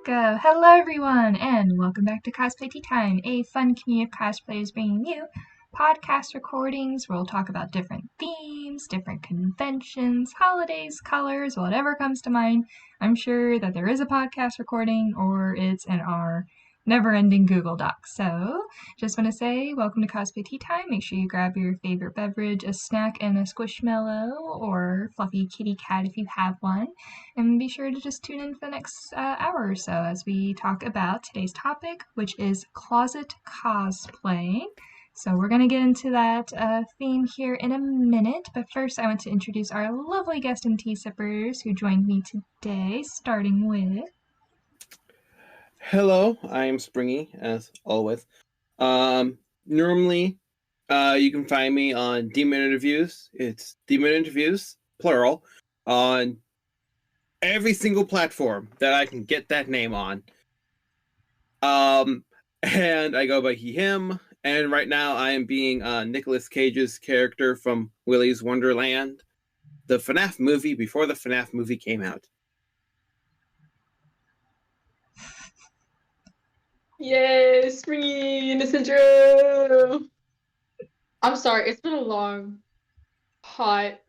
go. Hello, everyone, and welcome back to Cosplay Tea Time, a fun community of cosplayers bringing you podcast recordings where we'll talk about different themes, different conventions, holidays, colors, whatever comes to mind. I'm sure that there is a podcast recording or it's in our never-ending Google Docs. So, just want to say welcome to Cosplay Tea Time. Make sure you grab your favorite beverage, a snack, and a squishmallow or fluffy kitty cat if you have one. And be sure to just tune in for the next hour or so as we talk about today's topic, which is closet cosplaying. So we're going to get into that theme here in a minute, but first I want to introduce our lovely guest and tea sippers who joined me today, starting with... Hello, I am Springy, as always. Normally, you can find me on Demon Interviews. It's Demon Interviews, plural, on every single platform that I can get that name on. And I go by he, him, and right now I am being Nicolas Cage's character from Willy's Wonderland, the FNAF movie before the FNAF movie came out. Yay, Springy, innocent Drew! I'm sorry, it's been a long, hot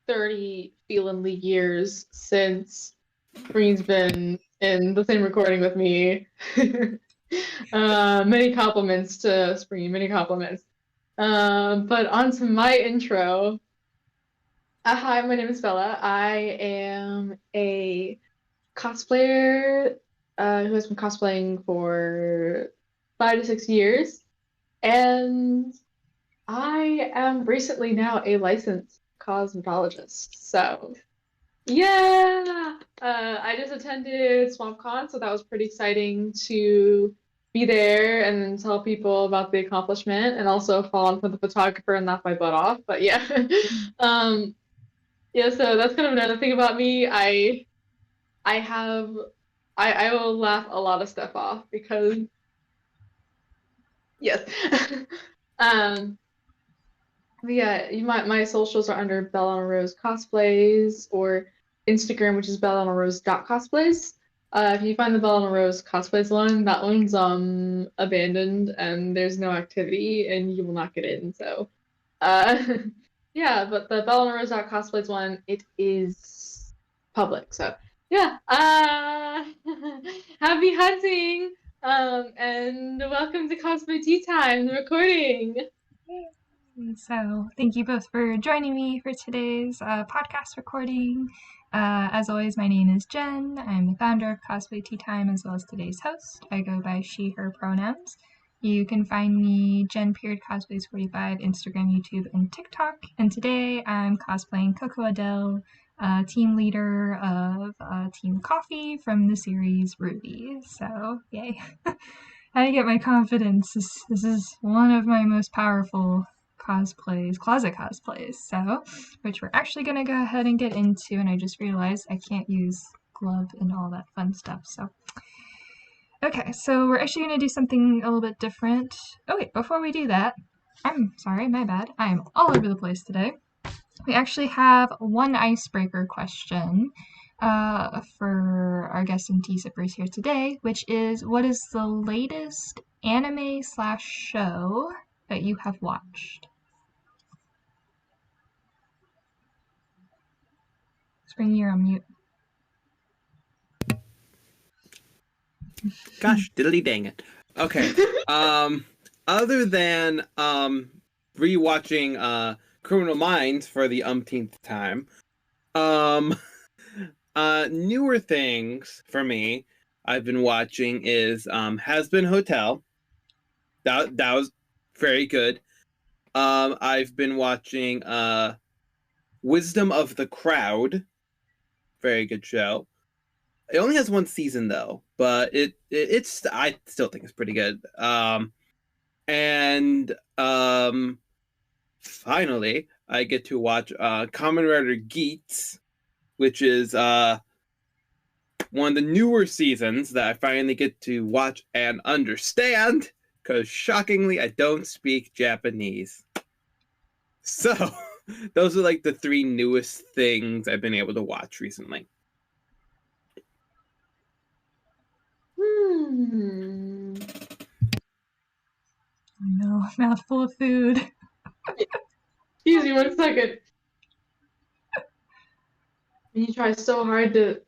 30 feelingly years since Springy's been in the same recording with me. Many compliments to Springy, many compliments. But on to my intro. Hi, my name is Bella. I am a cosplayer who has been cosplaying for 5 to 6 years, and I am recently now a licensed cosmetologist. So, yeah, I just attended SwampCon, so that was pretty exciting to be there and tell people about the accomplishment, and also fall for the photographer and laugh my butt off. But yeah, yeah. So that's kind of another thing about me. I will laugh a lot of stuff off because yes. But yeah, my socials are under Bella and Rose Cosplays, or Instagram, which is bellandarose.cosplays. If you find the Bella and Rose Cosplays one, that one's abandoned and there's no activity and you will not get in. So yeah, but the bellandarose.cosplays one, it is public. So yeah, happy hunting, and welcome to Cosplay Tea Time, the recording. So thank you both for joining me for today's podcast recording. As always, my name is Jen. I'm the founder of Cosplay Tea Time as well as today's host. I go by she, her pronouns. You can find me Jen.Cosplays45, Instagram, YouTube, and TikTok. And today I'm cosplaying Coco Adele, team leader of Team Coffee from the series Ruby. So, yay. How to get my confidence. This is one of my most powerful cosplays, closet cosplays, so, which we're actually going to go ahead and get into, and I just realized I can't use glove and all that fun stuff, so. Okay, so we're actually going to do something a little bit different. Oh wait, before we do that, I'm sorry, my bad, I'm all over the place today. We actually have one icebreaker question for our guests and tea sippers here today, which is, what is the latest anime/show that you have watched? Spring, you're on mute. Gosh, diddly dang it. Okay. Other than rewatching Criminal Minds for the umpteenth time, newer things for me I've been watching is Hazbin Hotel. That was very good. I've been watching Wisdom of the Crowd. Very good show. It only has one season though, but it's I still think it's pretty good. And finally, I get to watch Kamen Rider Geats, which is one of the newer seasons that I finally get to watch and understand, because shockingly, I don't speak Japanese. So, those are like the three newest things I've been able to watch recently. I know, mouthful of food. Excuse me 1 second. You try so hard to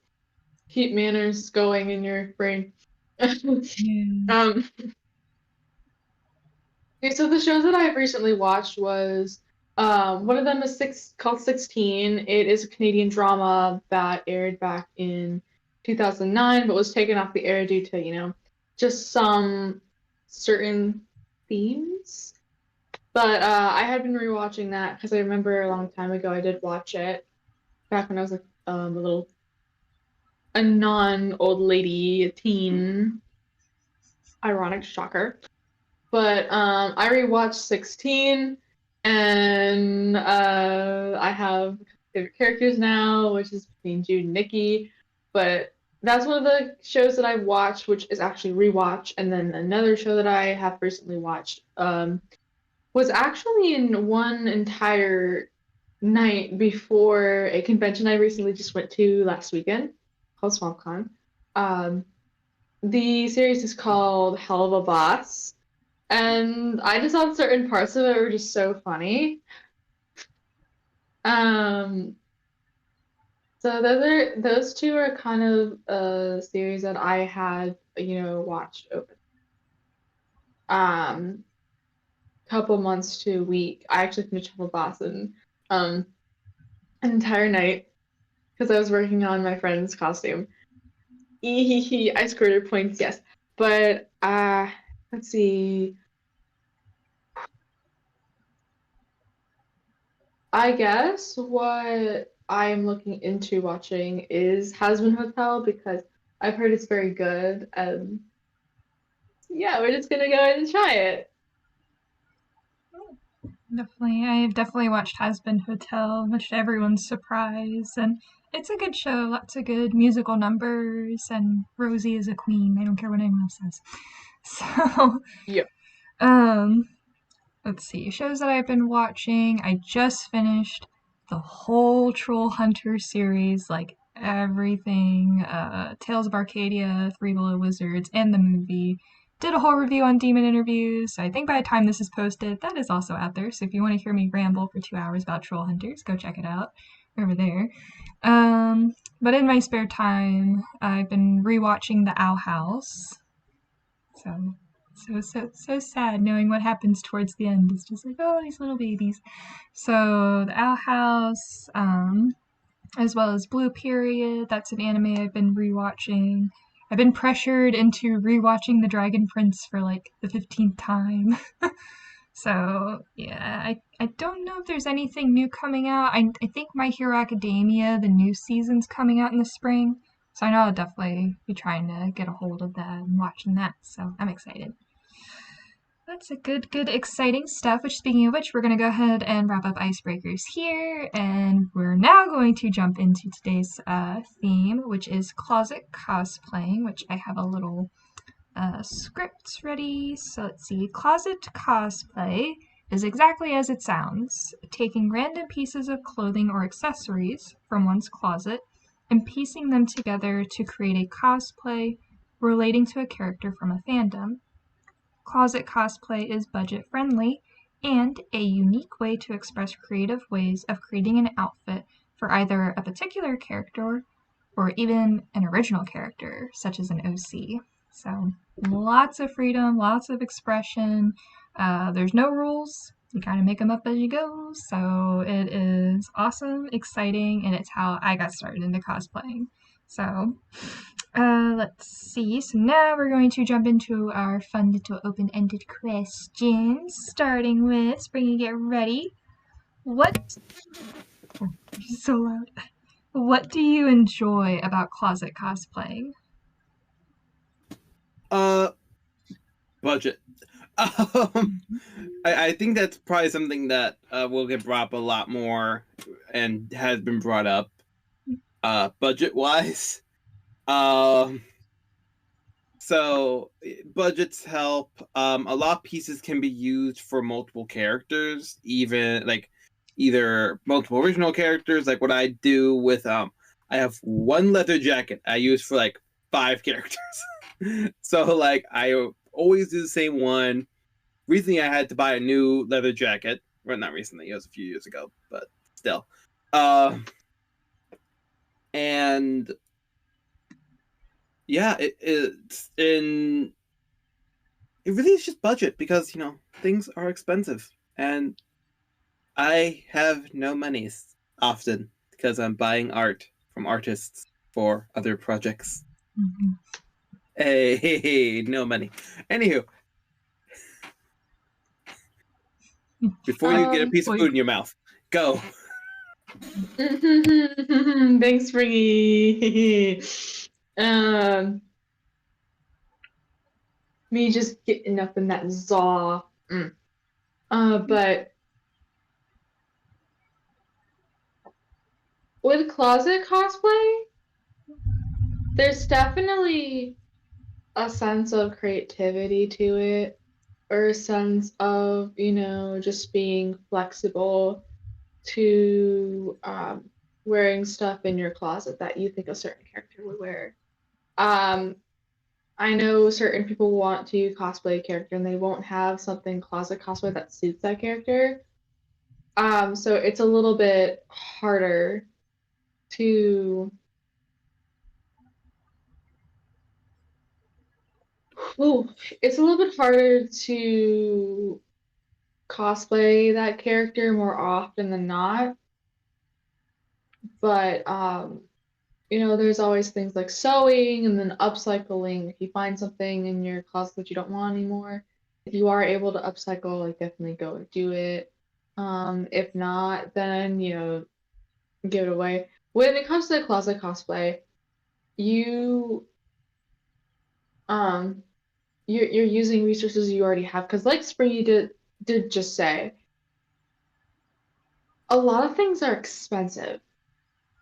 keep manners going in your brain. Yeah. Okay, so the shows that I've recently watched was one of them is called 16. It is a Canadian drama that aired back in 2009, but was taken off the air due to, just some certain themes. But I had been rewatching that because I remember a long time ago I did watch it back when I was like a non-old lady, a teen. Ironic shocker. But I rewatched 16, and I have favorite characters now, which is between Jude and Nikki. But that's one of the shows that I've watched, which is actually rewatch. And then another show that I have recently watched was actually in one entire night before a convention I recently just went to last weekend called SwampCon. The series is called Hell of a Boss. And I just thought certain parts of it were just so funny. So those two are kind of a series that I had, watched over couple months to a week. I actually finished Hell of a Boss in an entire night because I was working on my friend's costume. I scored her points, yes. But let's see. I guess what I'm looking into watching is Hazbin Hotel because I've heard it's very good. Yeah, we're just gonna go ahead and try it. Definitely. I've definitely watched Has Been Hotel, much to everyone's surprise. And it's a good show, lots of good musical numbers, and Rosie is a queen. I don't care what anyone else says. So, Yep. let's see. Shows that I've been watching. I just finished the whole Troll Hunter series, like everything. Tales of Arcadia, Three Below Wizards, and the movie. Did a whole review on Demon Interviews. So I think by the time this is posted, that is also out there. So if you want to hear me ramble for 2 hours about Troll Hunters, go check it out over there. But in my spare time, I've been rewatching The Owl House. So sad knowing what happens towards the end. It's just like, oh, these little babies. So The Owl House, as well as Blue Period. That's an anime I've been rewatching. I've been pressured into rewatching The Dragon Prince for like the 15th time. So, yeah, I don't know if there's anything new coming out. I think My Hero Academia, the new season's coming out in the spring. So I know I'll definitely be trying to get a hold of that and watching that. So I'm excited. That's a good, exciting stuff. Which, speaking of which, we're going to go ahead and wrap up Icebreakers here. And we're now going to jump into today's theme, which is closet cosplaying, which I have a little script ready. So let's see. Closet cosplay is exactly as it sounds, taking random pieces of clothing or accessories from one's closet and piecing them together to create a cosplay relating to a character from a fandom. Closet cosplay is budget friendly and a unique way to express creative ways of creating an outfit for either a particular character or even an original character, such as an OC. So lots of freedom, lots of expression. There's no rules. You kind of make them up as you go. So it is awesome, exciting, and it's how I got started into cosplaying. So let's see. So now we're going to jump into our fun little open-ended questions, starting with Springy, get ready. What? Oh, so loud. What do you enjoy about closet cosplaying? Budget. I think that's probably something that will get brought up a lot more and has been brought up budget wise. So budgets help. A lot of pieces can be used for multiple characters, even like either multiple original characters, like what I do with I have one leather jacket I use for like 5 characters. So like I always do the same one. Recently, I had to buy a new leather jacket. Well, not recently; it was a few years ago, but still. And yeah, it's in. It really is just budget because things are expensive, and I have no monies often because I'm buying art from artists for other projects. Mm-hmm. Hey, no money. Anywho, before you get a piece of food in your mouth, go. Thanks, Springy. Me just getting up in that zaw. But with closet cosplay, there's definitely a sense of creativity to it, or a sense of, just being flexible to wearing stuff in your closet that you think a certain character would wear. I know certain people want to cosplay a character and they won't have something closet cosplay that suits that character. So it's a little bit harder to it's a little bit harder to cosplay that character more often than not. But there's always things like sewing and then upcycling. If you find something in your closet that you don't want anymore, if you are able to upcycle, like definitely go and do it. If not, then give it away. When it comes to the closet cosplay, you um you're using resources you already have because like Springy did just say, a lot of things are expensive.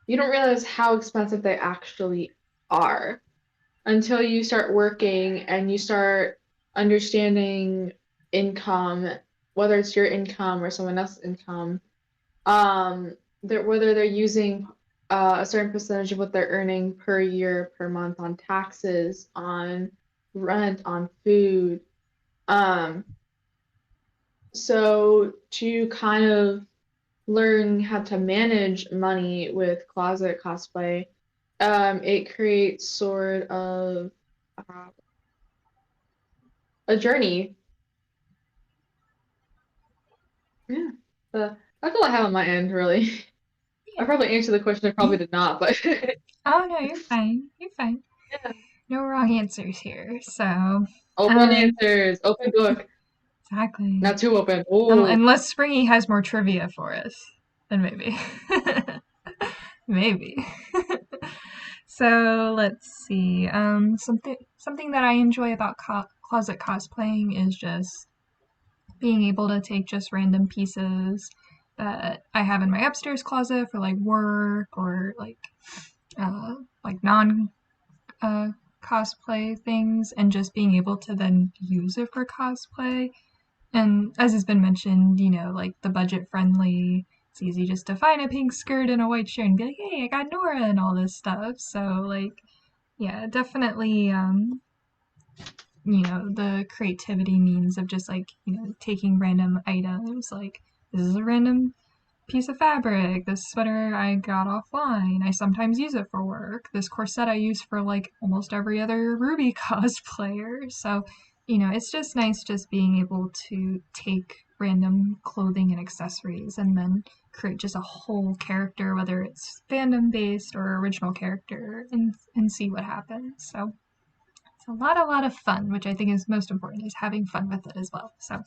You don't realize how expensive they actually are until you start working and you start understanding income, whether it's your income or someone else's income, whether they're using a certain percentage of what they're earning per year, per month on taxes, on rent, on food. So to kind of learn how to manage money with closet cosplay, it creates sort of a journey. Yeah, that's all I have on my end, really. I probably answered the question. I probably did not, but Oh no, you're fine. You're fine. yeah. No wrong answers here. So Open answers, open book, exactly. not too open. Ooh. Unless Springy has more trivia for us, then maybe. Maybe. So let's see. Something that I enjoy about closet cosplaying is just being able to take just random pieces that I have in my upstairs closet for like work or like non cosplay things and just being able to then use it for cosplay. And as has been mentioned, like the budget friendly, it's easy just to find a pink skirt and a white shirt and be like, hey, I got Nora and all this stuff. So, like, yeah, definitely, the creativity means of just like, taking random items. Like, this is a random piece of fabric. This sweater I got offline. I sometimes use it for work. This corset I use for like almost every other RWBY cosplayer. So, it's just nice just being able to take random clothing and accessories and then create just a whole character, whether it's fandom based or original character, and see what happens. So it's a lot of fun, which I think is most important, is having fun with it as well. So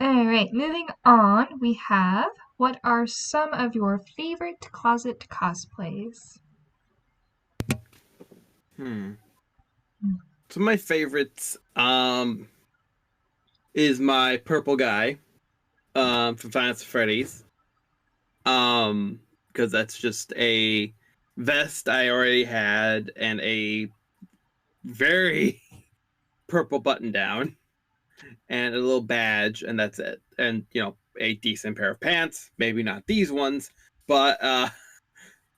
all right, moving on, we have, what are some of your favorite closet cosplays? Some of my favorites is my purple guy from Five Nights at Freddy's. Because that's just a vest I already had and a very purple button down and a little badge, and that's it. And a decent pair of pants, maybe not these ones, but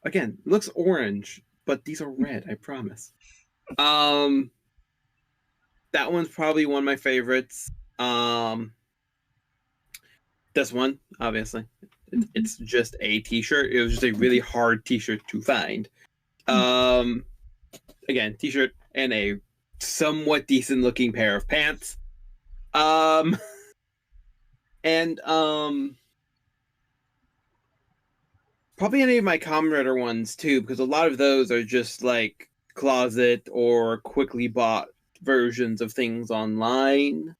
again, looks orange, but these are red, I promise. that one's probably one of my favorites. This one, obviously, it's just a t-shirt. It was just a really hard t-shirt to find. Again, t-shirt and a somewhat decent looking pair of pants. And probably any of my Kamen Rider ones too, because a lot of those are just like closet or quickly bought versions of things online.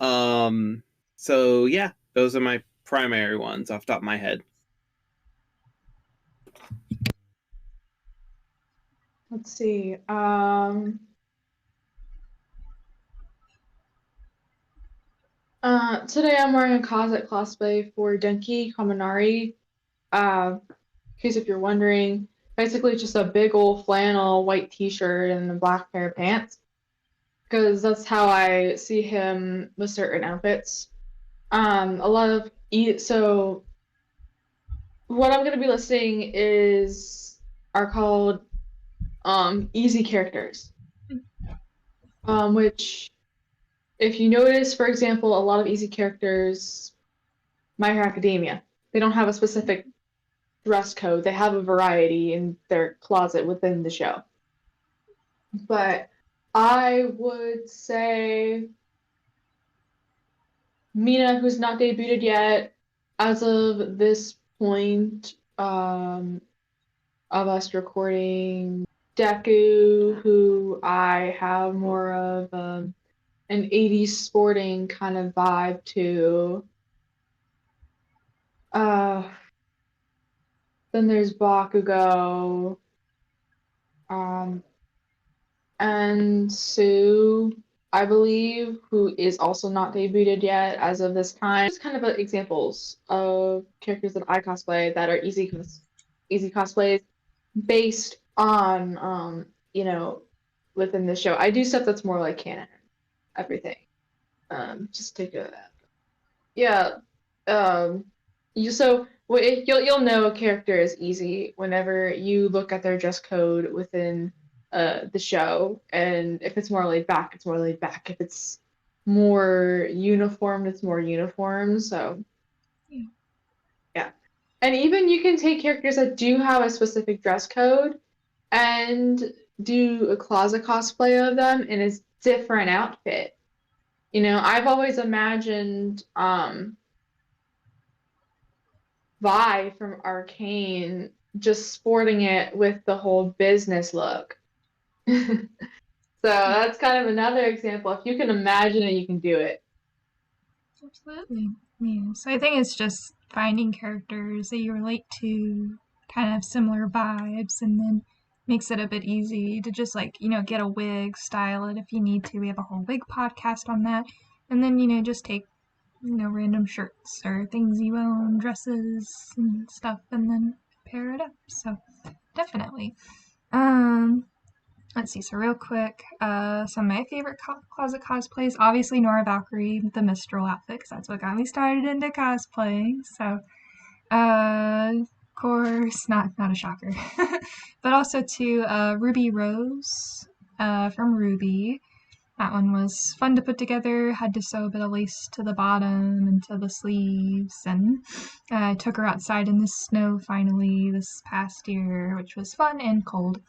So yeah, those are my primary ones off the top of my head. Let's see. Today I'm wearing a Kazakh cosplay for Denki Kaminari. In case if you're wondering, basically it's just a big old flannel white t-shirt and a black pair of pants. Because that's how I see him with certain outfits. So what I'm gonna be listing are called easy characters. Which, if you notice, for example, a lot of easy characters, My Hero Academia, they don't have a specific dress code. They have a variety in their closet within the show. But I would say Mina, who's not debuted yet, as of this point of us recording, Deku, who I have more of an 80s sporting kind of vibe to. Then there's Bakugo, and Sue, I believe, who is also not debuted yet as of this time. Just kind of examples of characters that I cosplay that are easy cosplays based on, within the show. I do stuff that's more like canon, everything. Just take a, yeah. You'll know a character is easy whenever you look at their dress code within the show, and if it's more laid back, it's more laid back. If it's more uniformed, it's more uniform. So, yeah. And even you can take characters that do have a specific dress code and do a closet cosplay of them in a different outfit. I've always imagined Vi from Arcane just sporting it with the whole business look. So that's kind of another example. If you can imagine it, you can do it. Absolutely. Yeah. So I think it's just finding characters that you relate to, kind of similar vibes, and then makes it a bit easy to just get a wig, style it if you need to. We have a whole wig podcast on that. And then, just take, random shirts or things you own, dresses and stuff, and then pair it up. So definitely. Let's see, so real quick, some of my favorite closet cosplays, obviously Nora Valkyrie, the Mistral outfit, because that's what got me started into cosplaying, so, of course, not a shocker, but also to Ruby Rose from RWBY. That one was fun to put together, had to sew a bit of lace to the bottom and to the sleeves, and I took her outside in the snow finally this past year, which was fun and cold.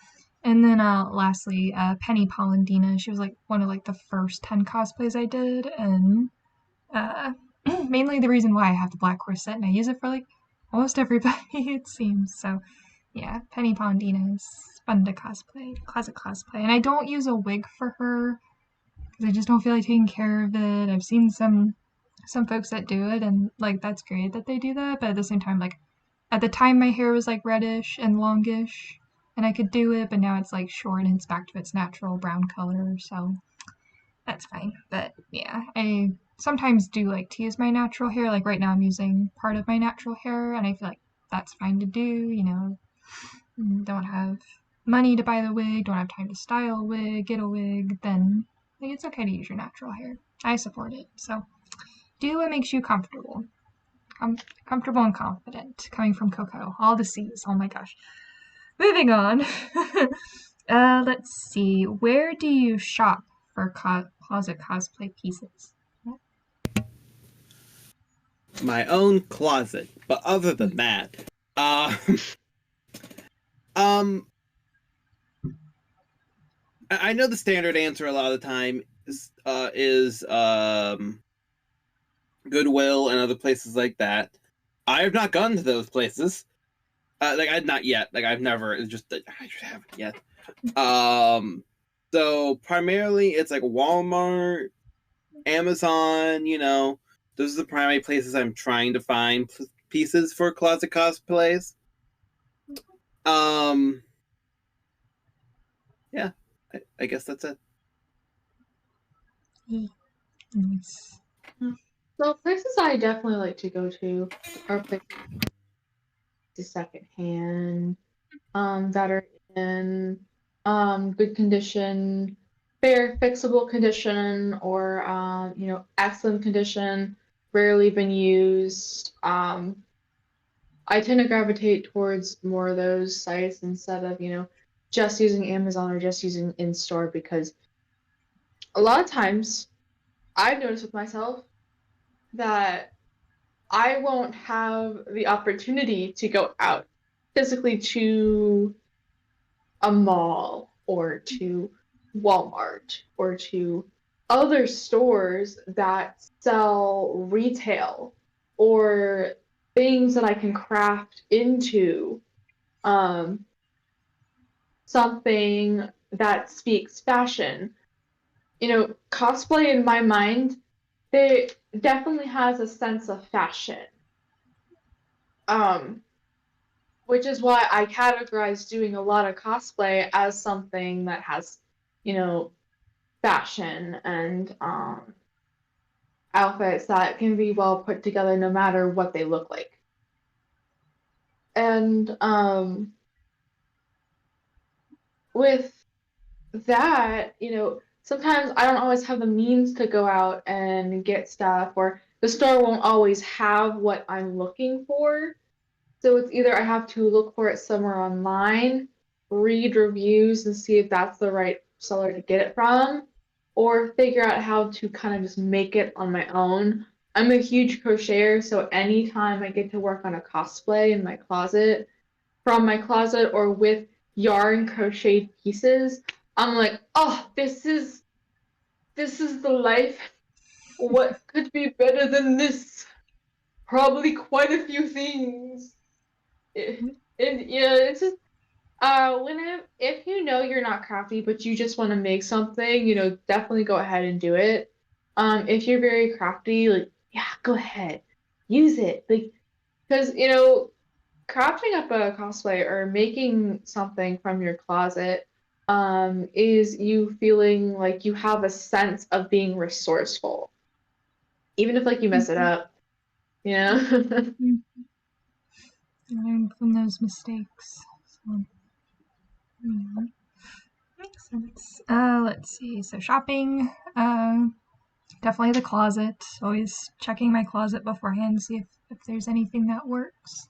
And then lastly, Penny Polendina. She was one of the first 10 cosplays I did, and mainly the reason why I have the black corset and I use it for almost everybody, it seems. So yeah, Penny Polendina is fun to cosplay, closet cosplay. And I don't use a wig for her because I just don't feel like taking care of it. I've seen some folks that do it, and that's great that they do that, but at the same time, at the time my hair was reddish and longish and I could do it, but now it's short and it's back to its natural brown color, so that's fine. But yeah, I sometimes do like to use my natural hair. Right now I'm using part of my natural hair, and I feel like that's fine to do, don't have money to buy the wig, don't have time to style a wig, get a wig, then it's okay to use your natural hair. I support it. So do what makes you comfortable. Comfortable and confident, coming from Coco. All the C's. Oh my gosh. Moving on. Let's see. Where do you shop for closet cosplay pieces? My own closet, but other than that, I know the standard answer a lot of the time is Goodwill and other places like that. I have not gone to those places. I've not yet. I've never. It's just that I just haven't yet. So primarily it's like Walmart, Amazon. Those are the primary places I'm trying to find pieces for closet cosplays. Yeah, I guess that's it. Nice. So places I definitely like to go to are places secondhand, that are in good condition, fair, fixable condition, or excellent condition, rarely been used. I tend to gravitate towards more of those sites instead of just using Amazon or just using in-store, because a lot of times I've noticed with myself that I won't have the opportunity to go out physically to a mall or to Walmart or to other stores that sell retail or things that I can craft into something that speaks fashion. Cosplay in my mind, it definitely has a sense of fashion. Which is why I categorize doing a lot of cosplay as something that has, fashion and outfits that can be well put together no matter what they look like. And with that, sometimes I don't always have the means to go out and get stuff, or the store won't always have what I'm looking for. So it's either I have to look for it somewhere online, read reviews and see if that's the right seller to get it from, or figure out how to kind of just make it on my own. I'm a huge crocheter, so anytime I get to work on a cosplay in my closet, from my closet or with yarn crocheted pieces, I'm like, oh, this is the life. What could be better than this? Probably quite a few things. It's just if you're not crafty but you just want to make something, definitely go ahead and do it. If you're very crafty, yeah, go ahead, use it, because crafting up a cosplay or making something from your closet is you feeling like you have a sense of being resourceful, even if you mess it up. Learn from those mistakes. So, yeah. Makes sense. Let's see. So shopping, definitely the closet. Always checking my closet beforehand to see if there's anything that works.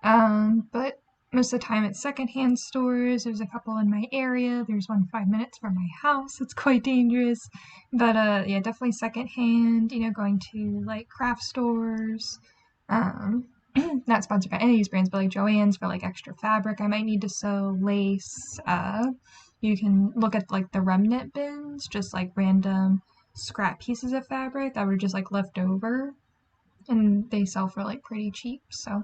But most of the time it's secondhand stores. There's a couple in my area. There's one 5 minutes from my house. It's quite dangerous. But yeah, definitely secondhand, going to craft stores. Not sponsored by any of these brands, but Joann's for extra fabric I might need to sew, lace. You can look at the remnant bins, just random scrap pieces of fabric that were just left over, and they sell for pretty cheap. So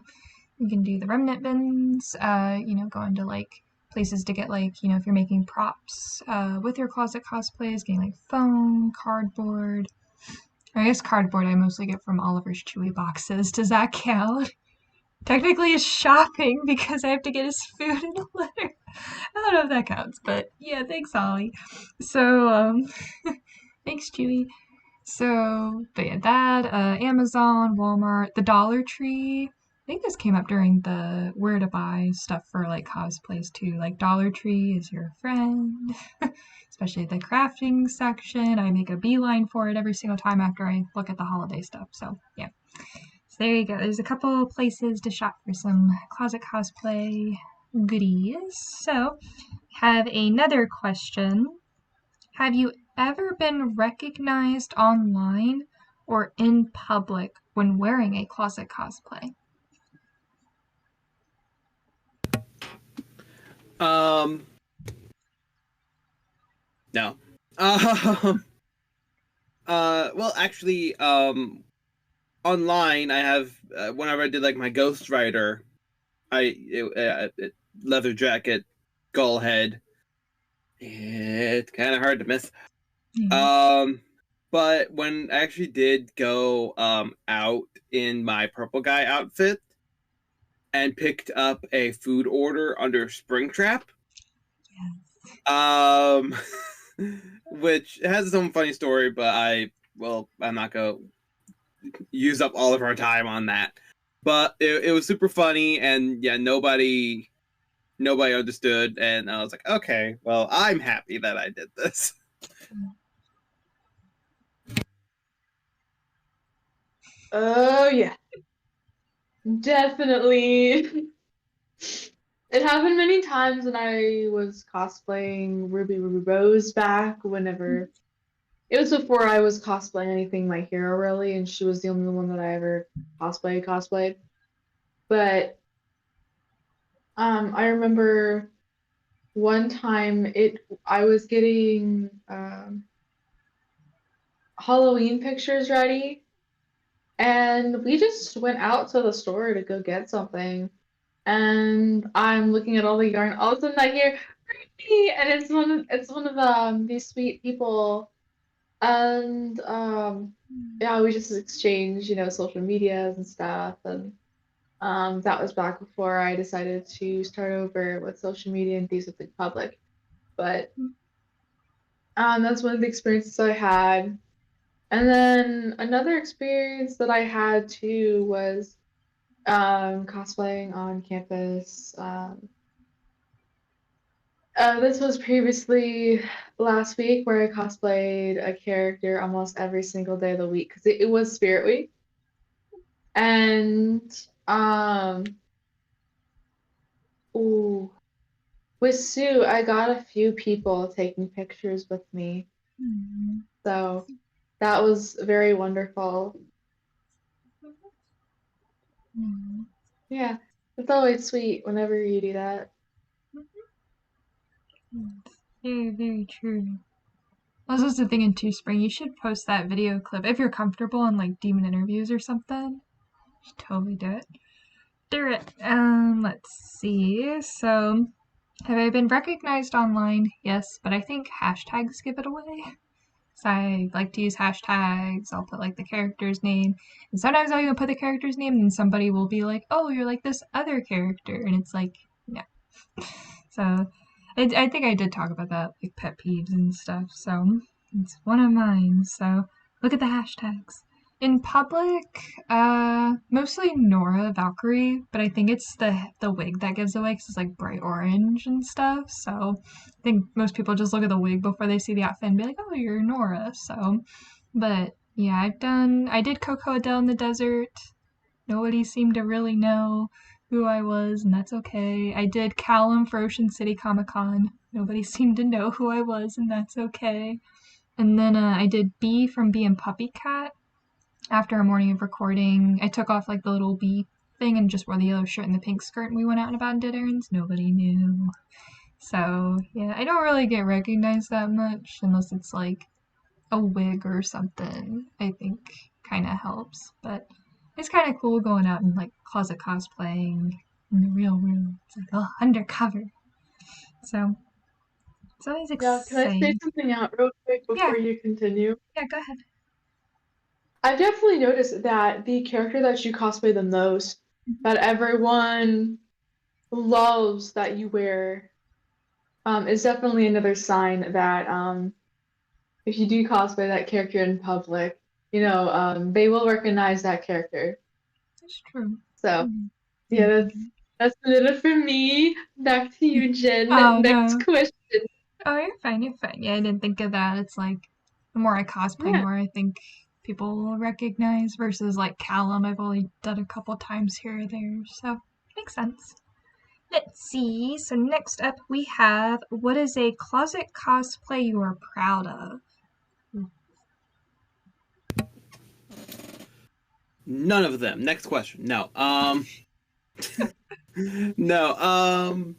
you can do the remnant bins. Go into places to get if you're making props with your closet cosplays, getting foam, cardboard. I guess cardboard I mostly get from Oliver's Chewy boxes. Does that count? Technically it's shopping because I have to get his food in a letter. I don't know if that counts, but yeah, thanks, Ollie. So, thanks, Chewy. So, but yeah, that, Amazon, Walmart, the Dollar Tree. I think this came up during the where to buy stuff for cosplays too. Dollar Tree is your friend. Especially the crafting section. I make a beeline for it every single time after I look at the holiday stuff. So yeah. So there you go. There's a couple places to shop for some closet cosplay goodies. So have another question. Have you ever been recognized online or in public when wearing a closet cosplay? No. Um, well, actually, online I have whenever I did like my Ghost Rider, leather jacket, gull head. It's kind of hard to miss. But when I actually did go out in my purple guy outfit and picked up a food order under Springtrap, which has its own funny story, but I'm not gonna use up all of our time on that. But it was super funny, and yeah, nobody understood, and I was like, okay, well, I'm happy that I did this. Oh yeah, definitely. It happened many times when I was cosplaying Ruby Rose back whenever it was before I was cosplaying anything My Hero really, and she was the only one that I ever cosplayed. But I remember one time I was getting Halloween pictures ready, and we just went out to the store to go get something. And I'm looking at all the yarn. All of a sudden, I hear "Ruby," and it's one of these sweet people, and yeah, we just exchange, social medias and stuff, and that was back before I decided to start over with social media and things with the public. But that's one of the experiences I had. And then another experience that I had too was cosplaying on campus. This was previously last week where I cosplayed a character almost every single day of the week because it was Spirit Week. And ooh, with Sue, I got a few people taking pictures with me. So that was very wonderful. Yeah, it's always sweet whenever you do that. Very, very true. I was also thinking too, Spring, you should post that video clip if you're comfortable on like demon interviews or something. You should totally do it. Do it. Let's see. So, have I been recognized online? Yes, but I think hashtags give it away. So I like to use hashtags. I'll put like the character's name, and sometimes I'll even put the character's name, and somebody will be like, "Oh, you're like this other character," and it's like, yeah. So, I think I did talk about that, like pet peeves and stuff. So it's one of mine. So look at the hashtags. In public, mostly Nora Valkyrie, but I think it's the wig that gives away because it's like bright orange and stuff. So I think most people just look at the wig before they see the outfit and be like, "Oh, you're Nora." So, but yeah, I did Coco Adele in the desert. Nobody seemed to really know who I was, and that's okay. I did Callum for Ocean City Comic Con. Nobody seemed to know who I was, and that's okay. And then I did Bee from Bee and Puppy Cat. After a morning of recording, I took off like the little bee thing and just wore the yellow shirt and the pink skirt, and we went out and about and did errands. Nobody knew. So, yeah, I don't really get recognized that much unless it's like a wig or something, I think kind of helps. But it's kind of cool going out and like closet cosplaying in the real world. It's like, oh, undercover. So it's always Yeah, can I say exciting. something out real quick before you continue? Yeah, go ahead. I've definitely noticed that the character that you cosplay the most, that everyone loves that you wear, is definitely another sign that if you do cosplay that character in public, they will recognize that character. That's true. So, yeah, that's a little for me. Back to you, Jen. Oh, Next no. question. Oh, you're fine. You're fine. Yeah, I didn't think of that. It's like the more I cosplay, Yeah. more I think people will recognize versus like Callum. I've only done a couple times here or there, so makes sense. Let's see. So next up we have, what is a closet cosplay you are proud of? None of them. Next question. No. No.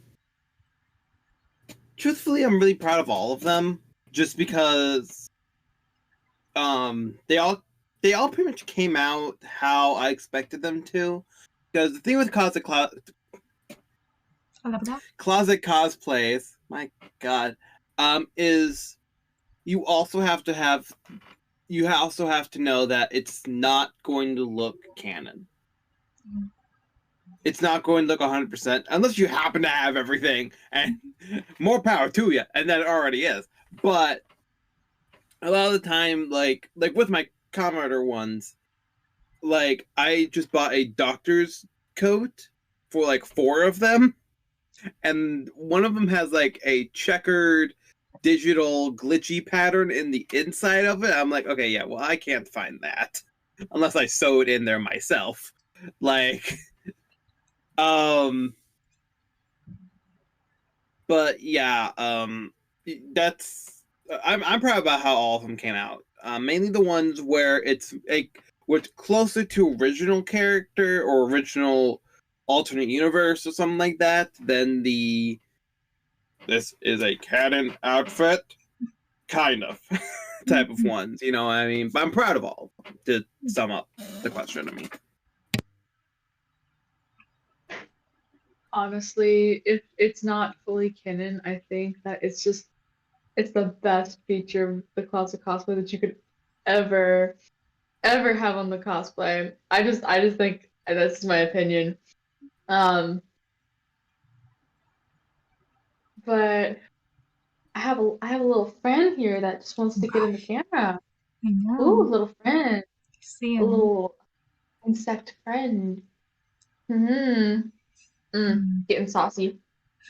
Truthfully, I'm really proud of all of them, just because they all pretty much came out how I expected them to. Because the thing with I love that. closet cosplays, my god, is you also have to know that it's not going to look canon. Mhm. It's not going to look 100% unless you happen to have everything, and more power to you, and that it already is. But a lot of the time, like with my Commoner ones, like I just bought a doctor's coat for like 4 of them, and one of them has like a checkered digital glitchy pattern in the inside of it. I'm like, okay, yeah, well, I can't find that unless I sew it in there myself. Like, um, but yeah, that's I'm proud about how all of them came out. Mainly the ones where it's like what's closer to original character or original alternate universe or something like that than the this is a canon outfit kind of type of ones. You know what I mean? But I'm proud of all of them, to sum up the question. I mean, Honestly, if it's not fully canon, I think that it's the best feature of the closet cosplay that you could ever have on the cosplay. I just think that's my opinion. Um, but I have a little friend here that just wants to get in the camera. I Ooh, know. little friend, See a him. little insect friend. Hmm. Mm. Getting saucy.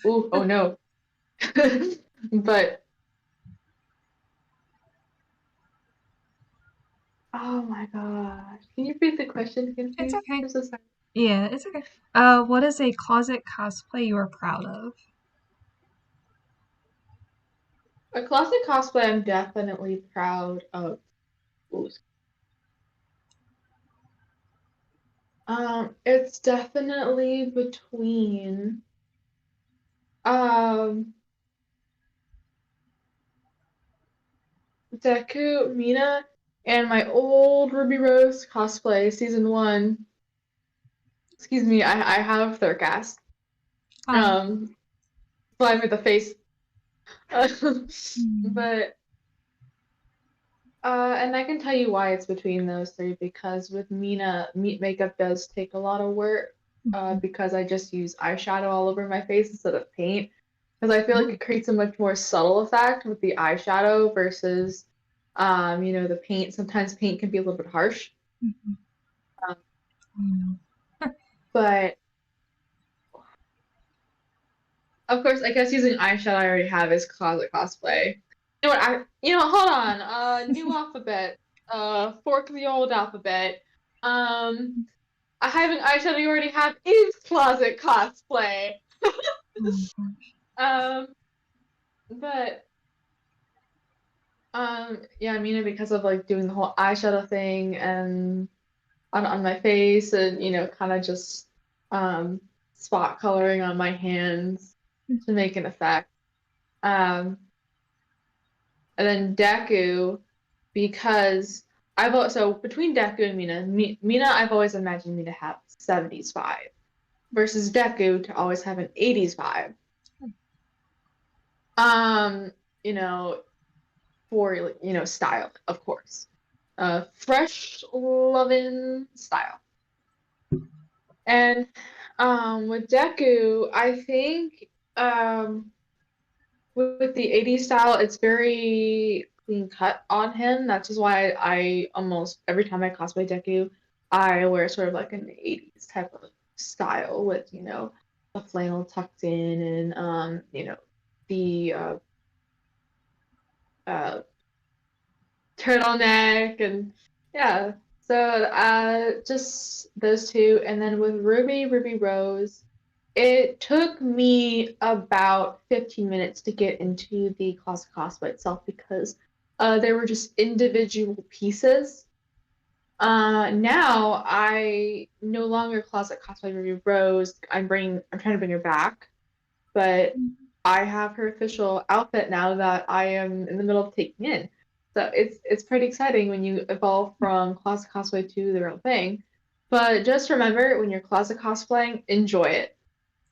Ooh, oh no. But oh my gosh. Can you repeat the question again, It's please? okay. I'm so sorry. Yeah, it's okay. What is a closet cosplay you are proud of? A classic cosplay I'm definitely proud of. Ooh. It's definitely between um Deku, Mina, and my old Ruby Rose cosplay, season one. Excuse me, I have Thurcast. Oh. Um, Slime with the face. Mm. But and I can tell you why it's between those three because with Mina, meat makeup does take a lot of work. Mhm. Because I just use eyeshadow all over my face instead of paint. Because I feel like Ooh. it creates a much more subtle effect with the eyeshadow versus, the paint. Sometimes paint can be a little bit harsh. Mhm. Um, Mm. but of course, I guess using eyeshadow I already have is closet cosplay. You know what? Hold on. New alphabet. Fork the old alphabet. Um, having eyeshadow you already have is closet cosplay. Oh, Um, but yeah, I mean it because of like doing the whole eyeshadow thing and on my face and kind of just um spot coloring on my hands to make an effect. Um, and then Deku because so between Deku and Mina, I've always imagined me to have 70s vibe versus Deku to always have an 80s vibe. Um, you know, for style, of course. Fresh loving style. And with Deku, I think with the 80s style, it's very clean cut on him. That's just why I almost every time I cosplay Deku, I wear sort of like an 80s type of style with, a flannel tucked in and the uh turtleneck and yeah. So just those two. And then with Ruby Rose, it took me about 15 minutes to get into the closet cosplay itself because there were just individual pieces Now I no longer closet cosplay review Rose. I'm trying to bring her back, but I have her official outfit now that I am in the middle of taking in. So it's pretty exciting when you evolve from closet cosplay to the real thing. But just remember, when you're closet cosplaying, enjoy it.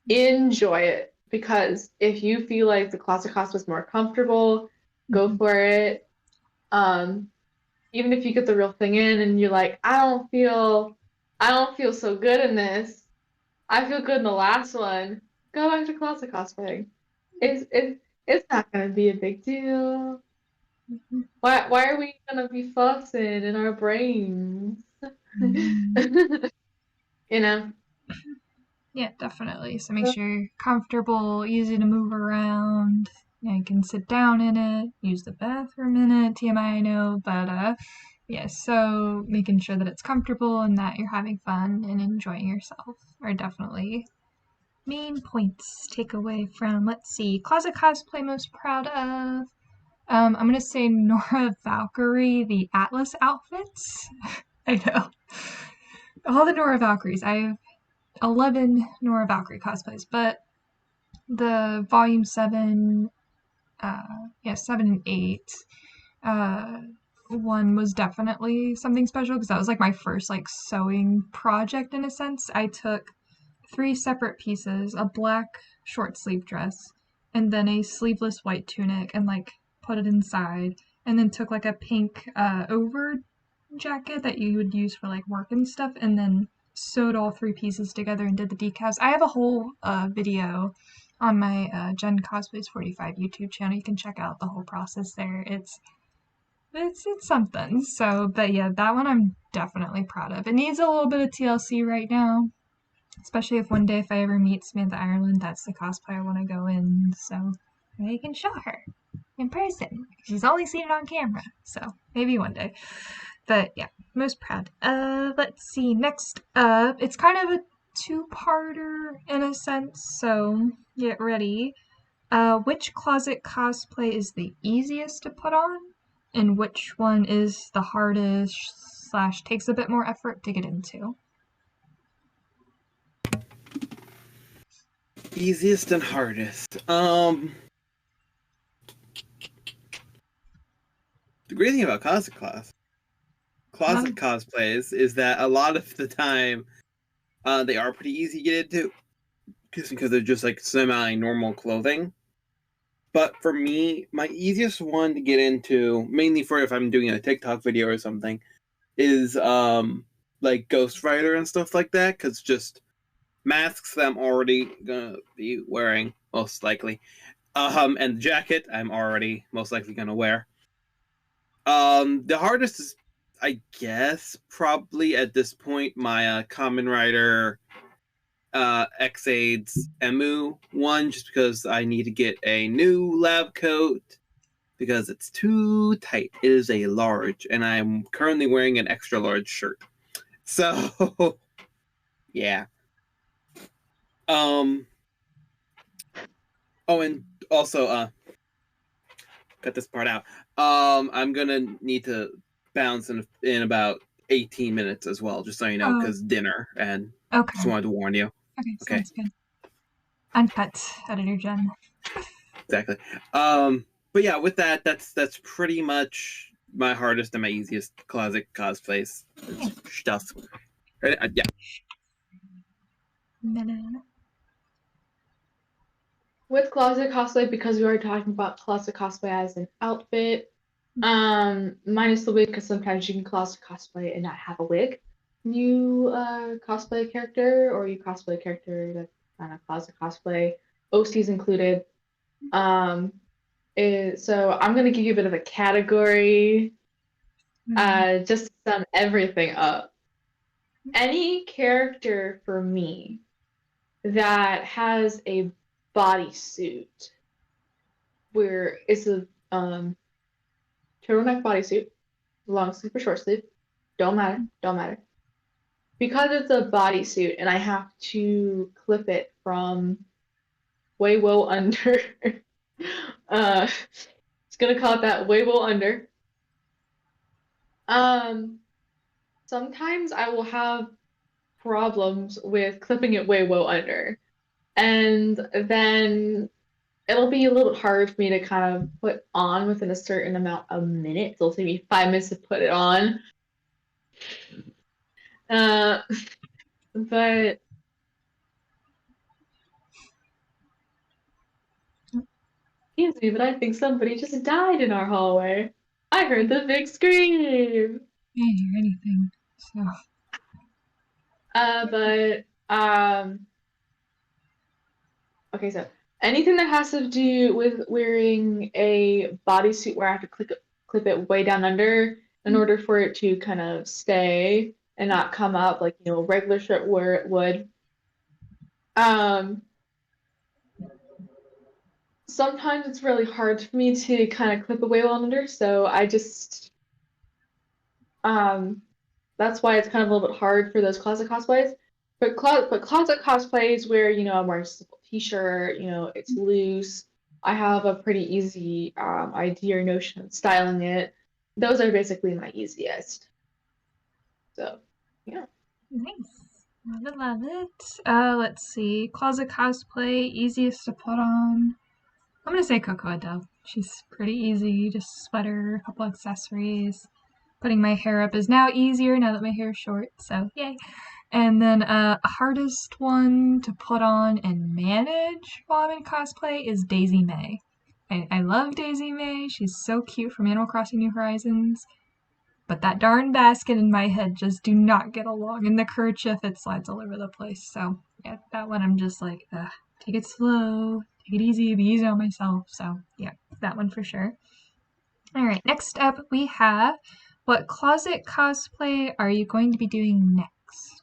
Enjoy it. Because if you feel like the closet cosplay is more comfortable, go for it. Even if you get the real thing in and you're like, I don't feel so good in this. I feel good in the last one. Go back to closet cosplaying. It's not gonna be a big deal. Why are we gonna be fussing in our brains? You know? Yeah, definitely. So make sure you're comfortable, easy to move around. You can sit down in it, use the bathroom in it, TMI I know, but yeah, so making sure that it's comfortable and that you're having fun and enjoying yourself are definitely main points take away from, let's see, closet cosplay most proud of. I'm gonna say Nora Valkyrie, the Atlas outfits. I know. All the Nora Valkyries. I have 11 Nora Valkyrie cosplays, but the volume 7, 7 and 8, uh, one was definitely something special because that was like my first like sewing project in a sense. I took 3 separate pieces, a black short sleeve dress, and then a sleeveless white tunic, and like put it inside, and then took like a pink over jacket that you would use for like work and stuff, and then sewed all 3 pieces together and did the decals. I have a whole video on my Jen Cosplays 45 YouTube channel. You can check out the whole process there. It's something. So, but yeah, that one I'm definitely proud of. It needs a little bit of TLC right now, especially if one day if I ever meet Samantha Ireland, that's the cosplay I want to go in. So I can show her in person. She's only seen it on camera, so maybe one day. But yeah, most proud. Let's see. Next up, it's kind of a two-parter in a sense, so get ready. Which closet cosplay is the easiest to put on, and which one is the hardest / takes a bit more effort to get into? Easiest and hardest. The great thing about closet cosplays is that a lot of the time, they are pretty easy to get into, because they're just like semi-normal clothing. But for me, my easiest one to get into, mainly for if I'm doing a TikTok video or something, is like Ghost Rider and stuff like that, because just masks that I'm already gonna be wearing most likely, and the jacket I'm already most likely gonna wear. The hardest is, I guess, probably at this point, my Kamen Rider X-Aids Emu one, just because I need to get a new lab coat because it's too tight. It is a large, and I'm currently wearing an extra large shirt. So, yeah. Oh, and also, cut this part out. I'm gonna need to bounce in about 18 minutes as well, just so you know, because dinner, and Okay. just wanted to warn you. Okay, sounds good. Uncut, editor Jen. Exactly. But yeah, with that, that's pretty much my hardest and my easiest closet cosplays stuff. Yeah. With closet cosplay, because we are talking about closet cosplay as an outfit, minus the wig, because sometimes you can closet cosplay and not have a wig. You cosplay a character, or you cosplay a character that's not a closet cosplay, OCs included. So I'm gonna give you a bit of a category, just to sum everything up. Any character for me that has a bodysuit, where it's a turtleneck bodysuit, long sleeve or short sleeve, don't matter. Because it's a bodysuit and I have to clip it from way woe under, it's gonna call it that, way woe under. sometimes I will have problems with clipping it way well under. And then it'll be a little bit hard for me to kind of put on within a certain amount of minutes. It'll take me 5 minutes to put it on. Uh, but excuse me, but I think somebody just died in our hallway. I heard the big scream. I can't hear anything. So But okay, so anything that has to do with wearing a bodysuit where I have to clip it way down under in order for it to kind of stay and not come up like, a regular shirt where it would. Sometimes it's really hard for me to kind of clip away well under, so I just that's why it's kind of a little bit hard for those closet cosplays. But closet cosplays where, I'm wearing a simple t-shirt, it's loose. I have a pretty easy idea or notion of styling it. Those are basically my easiest. So, yeah. nice. Love it, love it. Let's see. Closet cosplay, easiest to put on. I'm gonna say Coco Adele. She's pretty easy. Just sweater, a couple accessories. Putting my hair up is now easier now that my hair is short, so yay. And then hardest one to put on and manage while I'm in cosplay is Daisy May. I love Daisy May. She's so cute from Animal Crossing New Horizons. But that darn basket and my head just do not get along. And the kerchief, it slides all over the place. So yeah, that one I'm just like, take it slow, take it easy, be easy on myself. So yeah, that one for sure. All right, next up we have, what closet cosplay are you going to be doing next?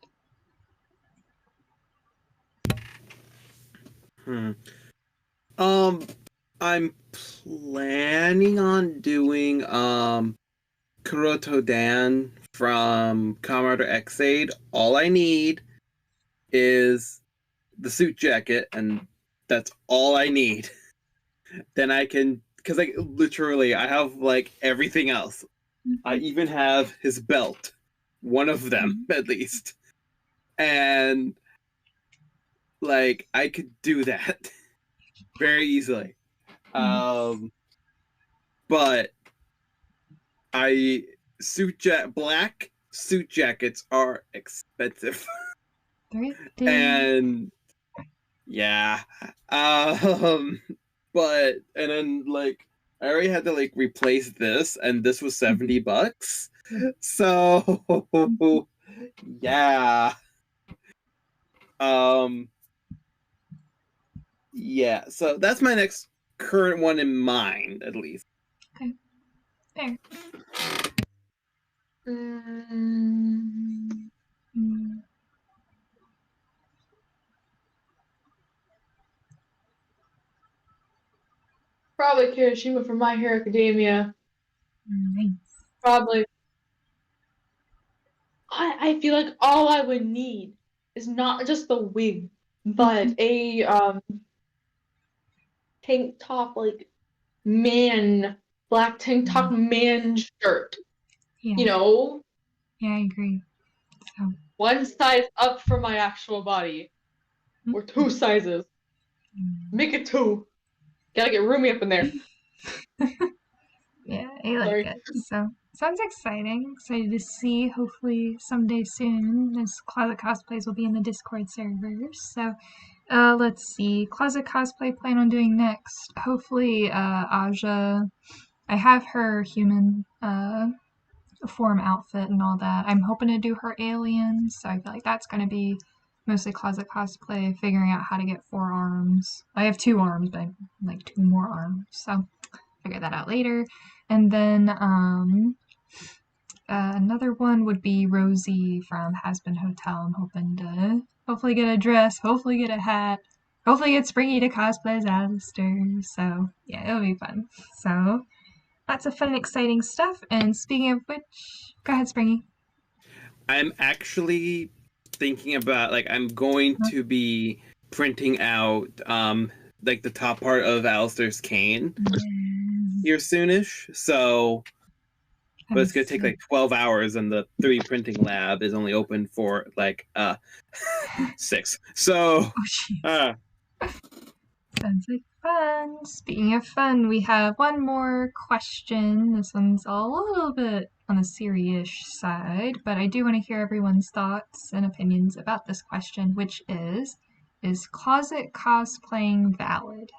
I'm planning on doing Kuroto Dan from Kamen Rider Ex-Aid. All I need is the suit jacket, and that's all I need. Then I can, because literally I have everything else. I even have his belt, one of them at least, and I could do that very easily. But black suit jackets are expensive. And yeah. But and then I already had to replace this, and this was $70. So yeah. Yeah, so that's my next current one in mind, at least. Okay. Fair. Probably Kirishima from My Hero Academia. Nice. Probably. I feel like all I would need is not just the wig, but a tank top, black tank top man shirt. Yeah. Yeah, I agree. So one size up from my actual body, or 2 sizes. Make it 2. Gotta get roomy up in there. Yeah, I like it. So sounds exciting. Excited to see. Hopefully someday soon, as Closet Cosplays will be in the Discord servers. So let's see. Closet Cosplay plan on doing next. Hopefully Aja. I have her human form outfit and all that. I'm hoping to do her aliens, so I feel like that's gonna be mostly closet cosplay, figuring out how to get 4 arms. I have 2 arms, but I'd like 2 more arms, so figure that out later. And then another one would be Rosie from Hazbin Hotel. I'm hoping to hopefully get a dress, hopefully get a hat, hopefully get Springy to cosplay as Alistair. So yeah, it'll be fun. So lots of fun and exciting stuff. And speaking of which, go ahead, Springy. I'm actually thinking about I'm going to be printing out the top part of Alistair's cane here soonish. So but it's gonna take like 12 hours, and the 3D printing lab is only open for like 6. So, Oh, jeez. Sounds like fun. Speaking of fun, we have one more question. This one's a little bit on the serious side, but I do want to hear everyone's thoughts and opinions about this question, which is closet cosplaying valid?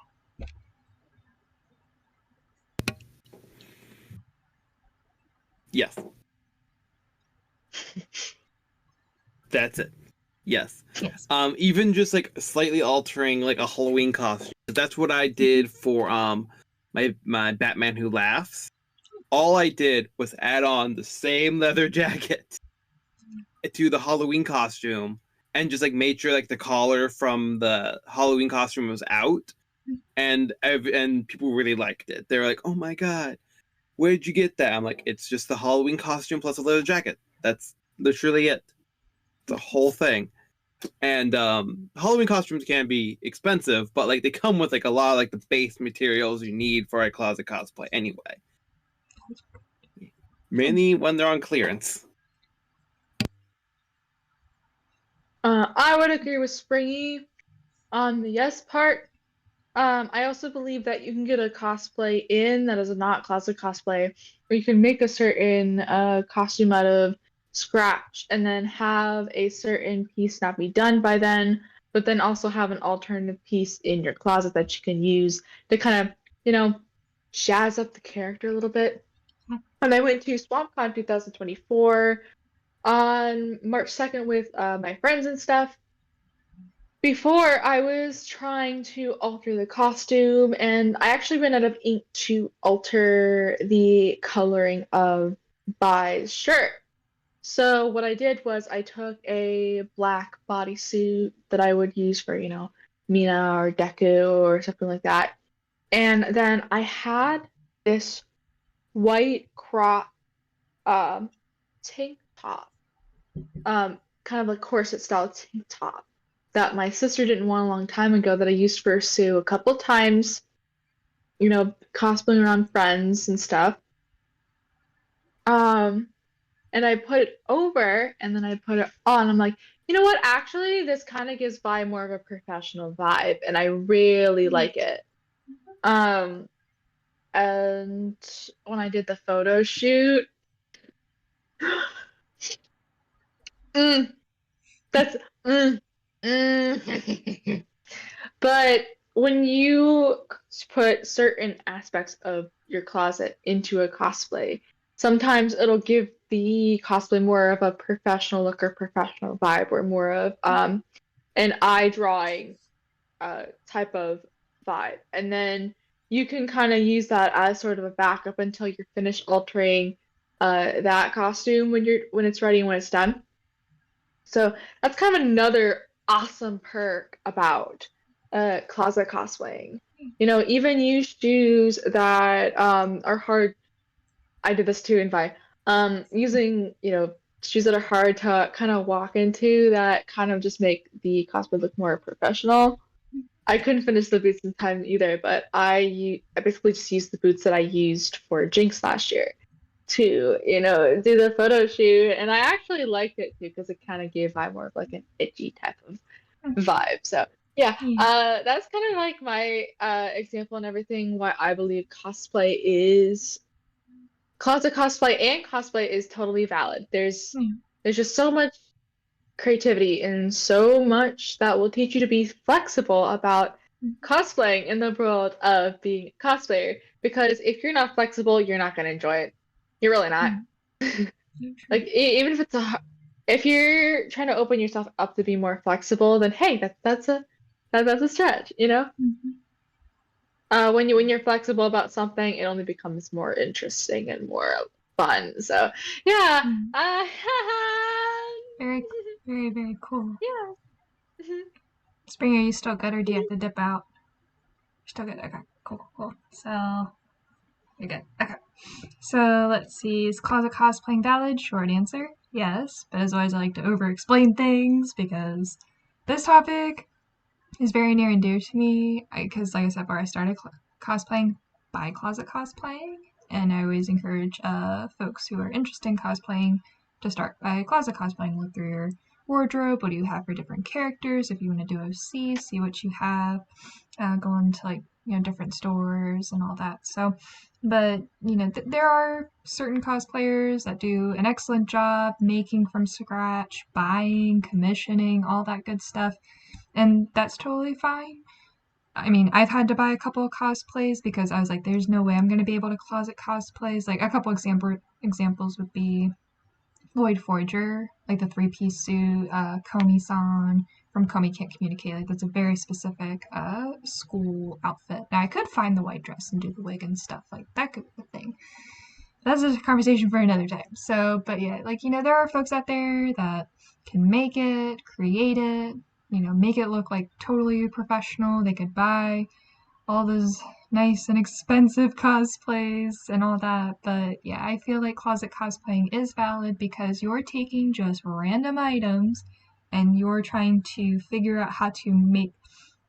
yes. That's it. Yes. Yes. Even just like slightly altering like a Halloween costume. That's what I did for my Batman Who Laughs. All I did was add on the same leather jacket to the Halloween costume and just like made sure like the collar from the Halloween costume was out, and people really liked it. They were like, "Oh my god, where'd you get that?" I'm like, "It's just the Halloween costume plus a leather jacket. That's literally it. The whole thing." And Halloween costumes can be expensive, but like they come with like a lot of like the base materials you need for a closet cosplay anyway. Mainly when they're on clearance. I would agree with Springy on the yes part. I also believe that you can get a cosplay in that is not closet cosplay, or you can make a certain costume out of scratch and then have a certain piece not be done by then, but then also have an alternative piece in your closet that you can use to kind of, jazz up the character a little bit. And I went to SwampCon 2024 on March 2nd with my friends and stuff. Before, I was trying to alter the costume, and I actually ran out of ink to alter the coloring of Bai's shirt. So what I did was I took a black bodysuit that I would use for, Mina or Deku or something like that. And then I had this white crop tank top, kind of a corset style tank top that my sister didn't want a long time ago that I used for Sue a couple times, cosplaying around friends and stuff. And I put it over and then I put it on. I'm like, you know what? Actually, this kind of gives Vi more of a professional vibe, and I really like it. And when I did the photo shoot, that's But when you put certain aspects of your closet into a cosplay, sometimes it'll give the cosplay more of a professional look or professional vibe, or more of an eye drawing type of vibe. And then you can kind of use that as sort of a backup until you're finished altering that costume when it's ready and when it's done. So that's kind of another awesome perk about closet cosplaying. Even use shoes that are hard. I did this too in Vi. Using, shoes that are hard to kind of walk into that kind of just make the cosplay look more professional. I couldn't finish the boots in time either, but I basically just used the boots that I used for Jinx last year to, do the photo shoot, and I actually liked it too because it kind of gave I more of like an itchy type of vibe. So yeah, that's kind of like my example and everything why I believe cosplay is closet cosplay and cosplay is totally valid. There's just so much creativity and so much that will teach you to be flexible about cosplaying in the world of being a cosplayer, because if you're not flexible, you're not going to enjoy it. You're really not. Like even if if you're trying to open yourself up to be more flexible, then hey, that's a stretch, when you're flexible about something, it only becomes more interesting and more fun. So yeah, very, very, very cool. Yeah. Springer, you still good, or do you have to dip out? Still good. Okay, cool. So you're good. Okay. So let's see. Is closet cosplaying valid? Short answer, yes. But as always, I like to over-explain things because this topic is very near and dear to me. Because, like I said before, I started cosplaying by closet cosplaying. And I always encourage folks who are interested in cosplaying to start by closet cosplaying. Look through your wardrobe. What do you have for different characters? If you want to do OC, see what you have. Go into like different stores and all that. So, but there are certain cosplayers that do an excellent job making from scratch, buying, commissioning, all that good stuff, and that's totally fine. I mean, I've had to buy a couple of cosplays because I was like, there's no way I'm going to be able to closet cosplays. Like, a couple examples would be Lloyd Forger, like the three-piece suit, Komi-san from Komi Can't Communicate. Like, that's a very specific school outfit. Now, I could find the white dress and do the wig and stuff. Like, that could be a thing. That's a conversation for another time. So, but yeah, like, there are folks out there that can make it, create it, make it look like totally professional. They could buy all those nice and expensive cosplays and all that. But yeah, I feel like closet cosplaying is valid because you're taking just random items and you're trying to figure out how to make,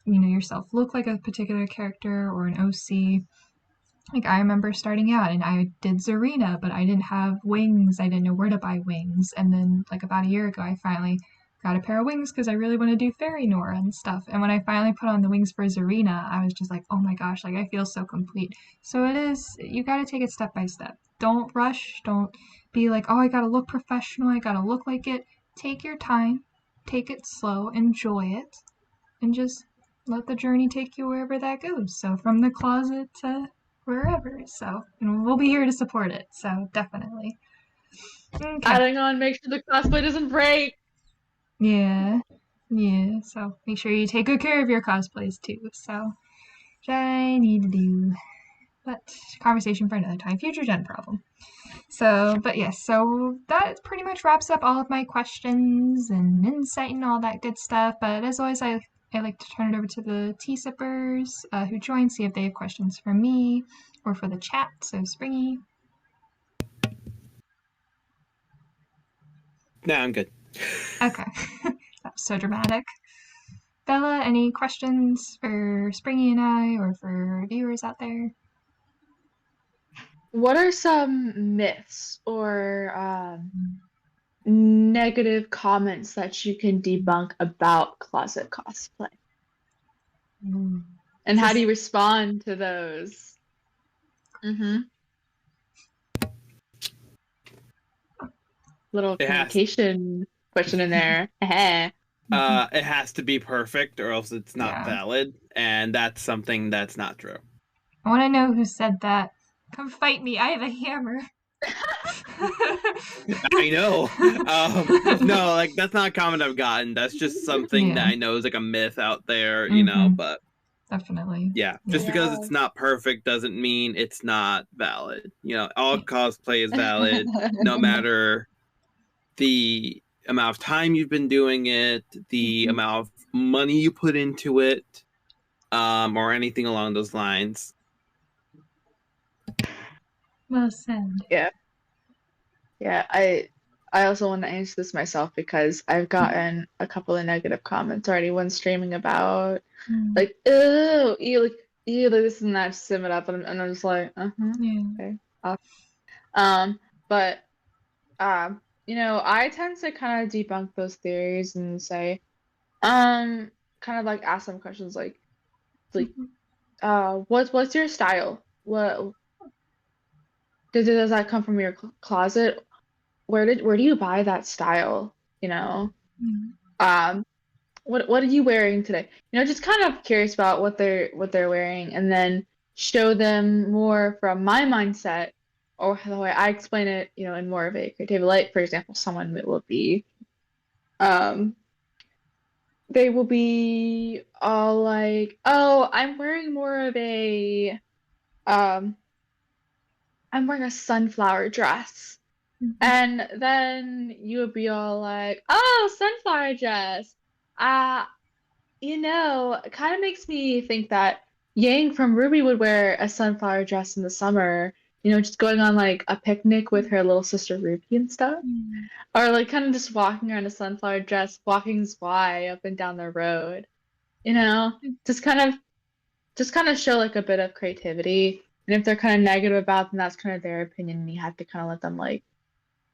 yourself look like a particular character or an OC. Like, I remember starting out and I did Zarina, but I didn't have wings. I didn't know where to buy wings. And then, like, about a year ago, I finally got a pair of wings because I really want to do Fairy Nora and stuff. And when I finally put on the wings for Zarina, I was just like, oh my gosh, like, I feel so complete. So you got to take it step by step. Don't rush. Don't be like, oh, I got to look professional. I got to look like it. Take your time. Take it slow. Enjoy it. And just let the journey take you wherever that goes. So from the closet to wherever. So we'll be here to support it. So definitely. Okay. Adding on, make sure the cosplay doesn't break. Yeah. So make sure you take good care of your cosplays too. So, which I need to do, but conversation for another time. Future Gen problem. So, but yes. So that pretty much wraps up all of my questions and insight and all that good stuff. But as always, I like to turn it over to the tea sippers who join, see if they have questions for me or for the chat. So, Springy. No, I'm good. Okay. That was so dramatic. Bella, any questions for Springy and I or for viewers out there? What are some myths or negative comments that you can debunk about closet cosplay? And how do you respond to those? Little communication question in there. It has to be perfect or else it's not valid, and that's something that's not true. I want to know who said that. Come fight me, I have a hammer. I know. No, like, that's not a comment I've gotten. That's just something that I know is like a myth out there, but definitely. Yeah, just because it's not perfect doesn't mean it's not valid. All cosplay is valid, no matter the amount of time you've been doing it, the amount of money you put into it, or anything along those lines. Well said. Yeah, I also want to answer this myself because I've gotten a couple of negative comments already when streaming about like, oh, you like this and that, sim it up, and I'm just like, okay. But I tend to kind of debunk those theories and say, kind of like ask them questions like, what's your style? What does that come from your closet? Where do you buy that style? What are you wearing today? Just kind of curious about what they're wearing, and then show them more from my mindset or the way I explain it, in more of a creative light. For example, someone that will be, they will be all like, oh, I'm wearing a sunflower dress. And then you would be all like, oh, sunflower dress. It kind of makes me think that Yang from RWBY would wear a sunflower dress in the summer, just going on like a picnic with her little sister Ruby and stuff. Or like kind of just walking around a sunflower dress, walking Zwei up and down the road. Just kind of show like a bit of creativity And if they're kind of negative about them, that's kind of their opinion, and you have to kind of let them like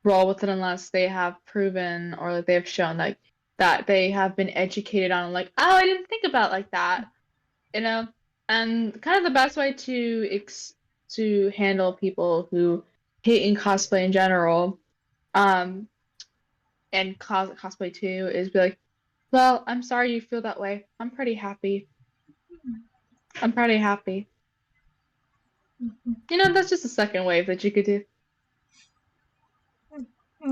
roll with it unless they have proven or like they have shown like that they have been educated on like, oh, I didn't think about it like that, you know? And kind of the best way to handle people who hate in cosplay in general, um, and cosplay too, is be like, well, I'm sorry you feel that way. I'm pretty happy. I'm pretty happy. You know, that's just a second wave that you could do.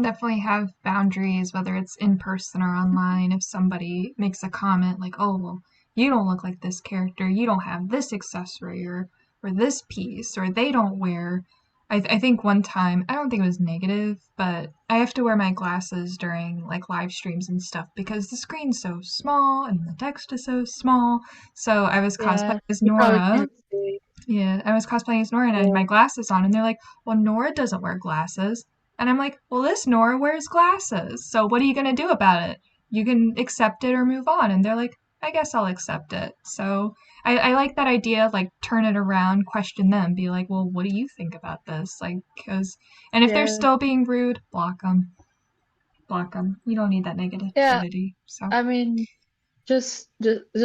Definitely have boundaries, whether it's in person or online. If somebody makes a comment like, oh, well, you don't look like this character, you don't have this accessory or this piece, or they don't wear. I think one time, I don't think it was negative, but I have to wear my glasses during like live streams and stuff because the screen's so small and the text is so small. So I was Yeah, cosplaying as you probably Nora. can't see. Yeah, I was cosplaying as Nora and I had my glasses on, and they're like, well, Nora doesn't wear glasses. And I'm like, well, this Nora wears glasses. So what are you going to do about it? You can accept it or move on. And they're like, I guess I'll accept it. So I like that idea, like, turn it around, question them, be like, well, what do you think about this? Like, and if they're Yeah. still being rude, block them. Block them. You don't need that negativity. So, I mean, just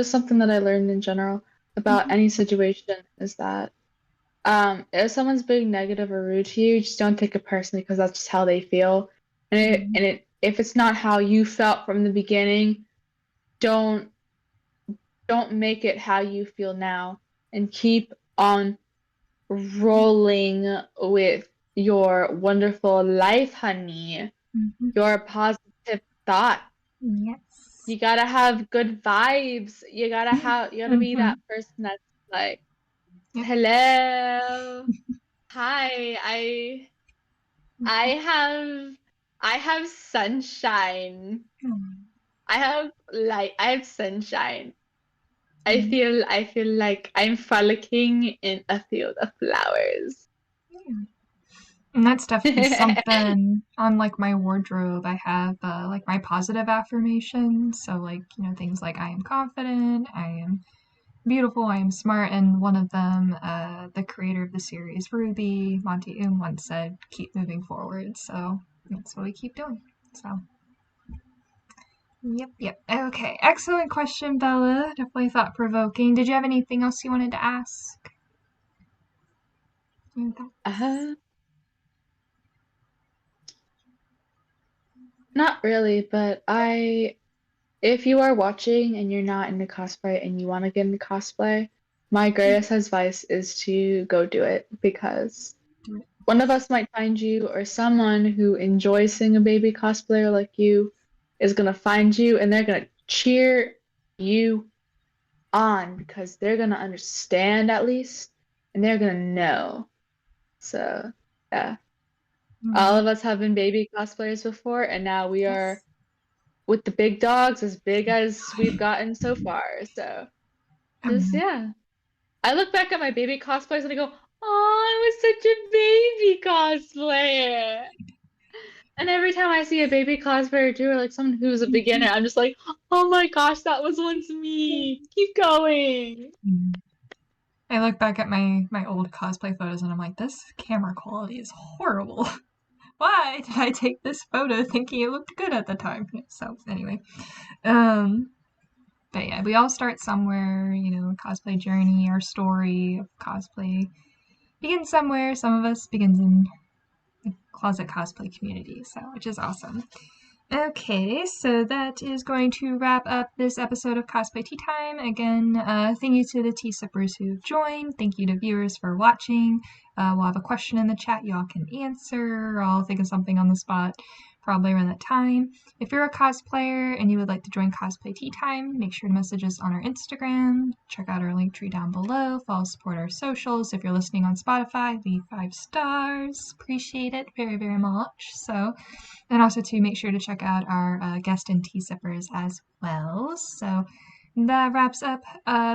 something that I learned in general about mhm. any situation is that if someone's being negative or rude to you, just don't take it personally because that's just how they feel. If it's not how you felt from the beginning, don't don't make it how you feel now and keep on rolling with your wonderful life, honey. Mhm. Your positive thought. Yes. You gotta have good vibes. You gotta be Mhm. that person that's like, Yep. hello, hi, I have I have sunshine. Mm. I have light. I have sunshine. Mm. I feel like I'm frolicking in a field of flowers. Yeah. And that's definitely something on like my wardrobe. I have like my positive affirmations. So like, things like I am confident, I am beautiful, I am smart, and one of them, the creator of the series, Ruby Monty Oum, once said, keep moving forward. So that's what we keep doing. So yep. Okay. Excellent question, Bella. Definitely thought provoking. Did you have anything else you wanted to ask? Uh, Not really, but if you are watching and you're not into cosplay and you want to get into cosplay, my greatest advice is to go do it because one of us might find you, or someone who enjoys seeing a baby cosplayer like you is gonna find you and they're gonna cheer you on because they're gonna understand at least and they're gonna know. So, yeah. All of us have been baby cosplayers before, and now we are Yes. with the big dogs as big as we've gotten so far. So, just Um, yeah. I look back at my baby cosplays and I go, oh, I was such a baby cosplayer. And every time I see a baby cosplayer do, or like someone who's a beginner, I'm just like, oh my gosh, that was once me. Keep going. I look back at my old cosplay photos and I'm like, this camera quality is horrible. Why did I take this photo thinking it looked good at the time? So anyway, um, but yeah, we all start somewhere. Cosplay journey, our story of cosplay begins somewhere. Some of us begins in the closet cosplay community, so which is awesome. Okay, so that is going to wrap up this episode of Cosplay Tea Time. Again, thank you to the tea sippers who've joined. Thank you to viewers for watching. We'll have a question in the chat y'all can answer. I'll think of something on the spot probably around that time. If you're a cosplayer and you would like to join Cosplay Tea Time, make sure to message us on our Instagram. Check out our link tree down below. Follow, support our socials. If you're listening on Spotify, leave 5 stars. Appreciate it very, very much. And also to make sure to check out our guest and tea sippers as well. So that wraps up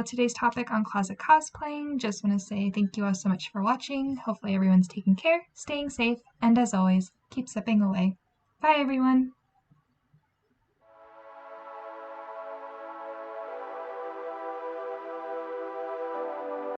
today's topic on closet cosplaying. Just want to say thank you all so much for watching. Hopefully everyone's taking care, staying safe, and as always, keep sipping away. Bye everyone!